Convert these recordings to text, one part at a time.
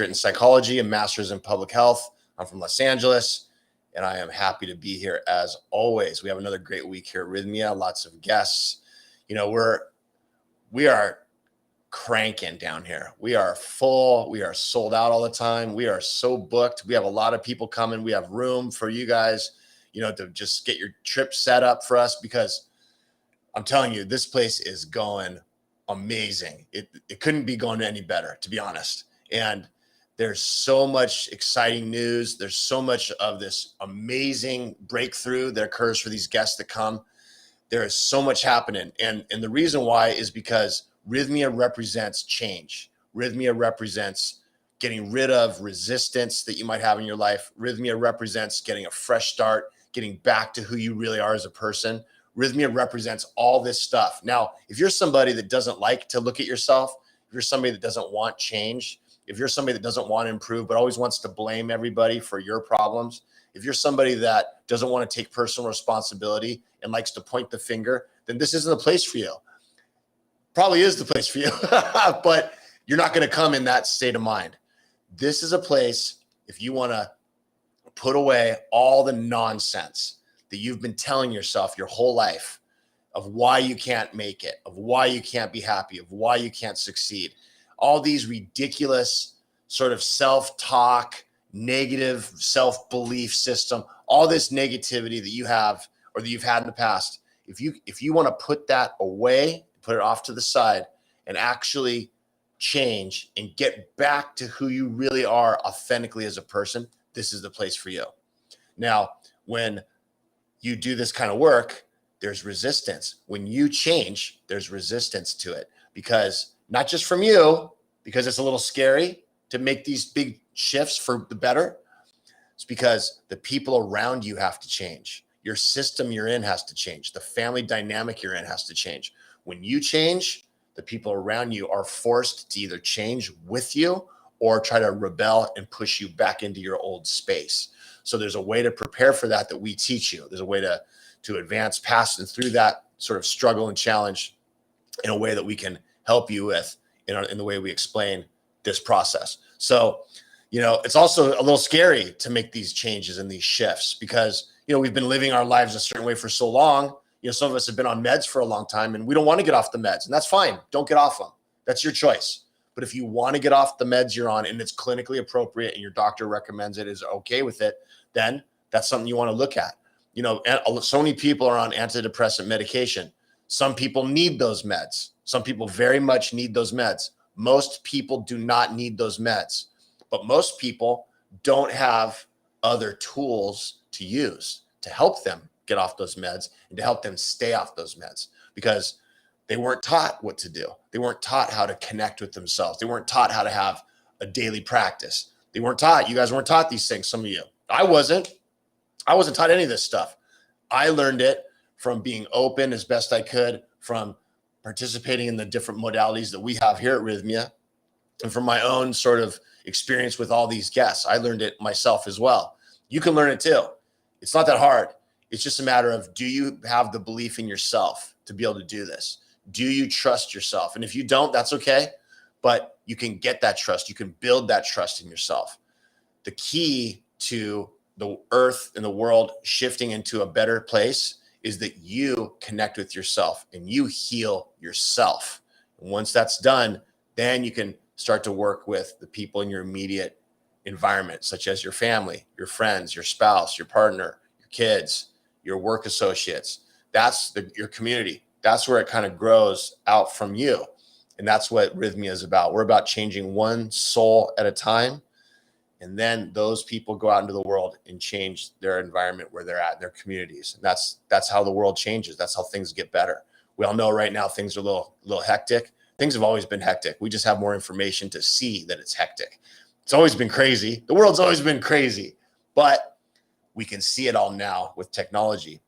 in psychology and master's in public health. I'm from Los Angeles, and I am happy to be here as always. We have another great week here at Rhythmia, lots of guests. We are cranking down here. We are full. We are sold out all the time. We are so booked. We have a lot of people coming. We have room for you guys, to just get your trip set up for us, because I'm telling you, this place is going amazing. It couldn't be going any better, to be honest. And there's so much exciting news. There's so much of this amazing breakthrough that occurs for these guests that come. There is so much happening. And the reason why is because Rhythmia represents change. Rhythmia represents getting rid of resistance that you might have in your life. Rhythmia represents getting a fresh start, getting back to who you really are as a person. Rhythmia represents all this stuff. Now, if you're somebody that doesn't like to look at yourself, if you're somebody that doesn't want change, if you're somebody that doesn't want to improve but always wants to blame everybody for your problems, if you're somebody that doesn't want to take personal responsibility and likes to point the finger, then this isn't the place for you. Probably is the place for you, but you're not going to come in that state of mind. This is a place, if you want to put away all the nonsense that you've been telling yourself your whole life of why you can't make it, of why you can't be happy, of why you can't succeed. All these ridiculous sort of self-talk, negative self-belief system, all this negativity that you have or that you've had in the past. If you want to put that away, put it off to the side and actually change and get back to who you really are authentically as a person, this is the place for you. Now, when you do this kind of work, there's resistance. When you change, there's resistance to it, because not just from you, because it's a little scary to make these big shifts for the better. It's because the people around you have to change. Your system you're in has to change. The family dynamic you're in has to change. When you change, the people around you are forced to either change with you or try to rebel and push you back into your old space. So there's a way to prepare for that we teach you. There's a way to advance past and through that sort of struggle and challenge in a way that we can help you with in the way we explain this process. So, it's also a little scary to make these changes and these shifts, because, we've been living our lives a certain way for so long. Some of us have been on meds for a long time and we don't want to get off the meds, and that's fine. Don't get off them. That's your choice. But if you want to get off the meds you're on and it's clinically appropriate and your doctor recommends it, is okay with it, then that's something you want to look at. So many people are on antidepressant medication. Some people need those meds. Some people very much need those meds. Most people do not need those meds, but most people don't have other tools to use to help them get off those meds and to help them stay off those meds, because they weren't taught what to do. They weren't taught how to connect with themselves. They weren't taught how to have a daily practice. They weren't taught. You guys weren't taught these things. Some of you. I wasn't taught any of this stuff. I learned it from being open as best I could, from participating in the different modalities that we have here at Rhythmia, and from my own sort of experience with all these guests. I learned it myself as well. You can learn it too. It's not that hard. It's just a matter of, do you have the belief in yourself to be able to do this? Do you trust yourself? And if you don't, that's okay, but you can get that trust. You can build that trust in yourself. The key to the earth and the world shifting into a better place is that you connect with yourself and you heal yourself. And once that's done, then you can start to work with the people in your immediate environment, such as your family, your friends, your spouse, your partner, your kids, your work associates. That's your community. That's where it kind of grows out from you. And that's what Rhythmia is about. We're about changing one soul at a time. And then those people go out into the world and change their environment where they're at, their communities. And that's how the world changes. That's how things get better. We all know right now things are a little hectic. Things have always been hectic. We just have more information to see that it's hectic. It's always been crazy. The world's always been crazy, but we can see it all now with technology.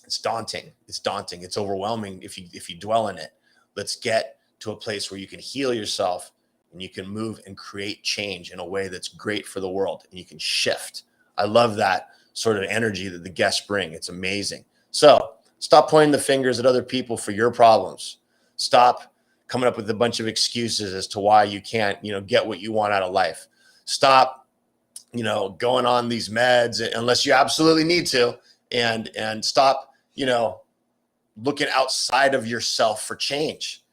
It's daunting. It's daunting. It's overwhelming if you dwell in it. Let's get to a place where you can heal yourself and you can move and create change in a way that's great for the world, and you can shift. I love that sort of energy that the guests bring. It's amazing. So stop pointing the fingers at other people for your problems. Stop coming up with a bunch of excuses as to why you can't, get what you want out of life. Stop, going on these meds unless you absolutely need to, and stop, looking outside of yourself for change.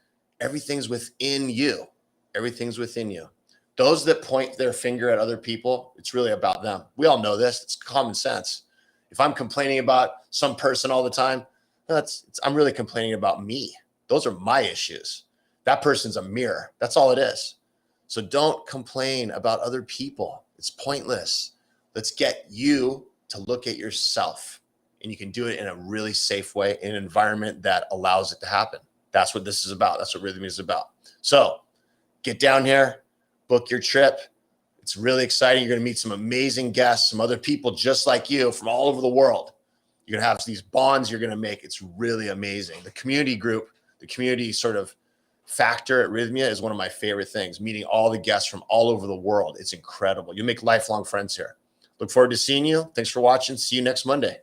Everything's within you. Everything's within you. Those that point their finger at other people, it's really about them. We all know this. It's common sense. If I'm complaining about some person all the time, I'm really complaining about me. Those are my issues. That person's a mirror. That's all it is. So don't complain about other people. It's pointless. Let's get you to look at yourself, and you can do it in a really safe way, in an environment that allows it to happen. That's what this is about. That's what Rhythmia is about. So get down here, book your trip. It's really exciting. You're going to meet some amazing guests, some other people just like you from all over the world. You're going to have these bonds you're going to make. It's really amazing. The community group, the community sort of factor at Rhythmia is one of my favorite things, meeting all the guests from all over the world. It's incredible. You'll make lifelong friends here. Look forward to seeing you. Thanks for watching. See you next Monday.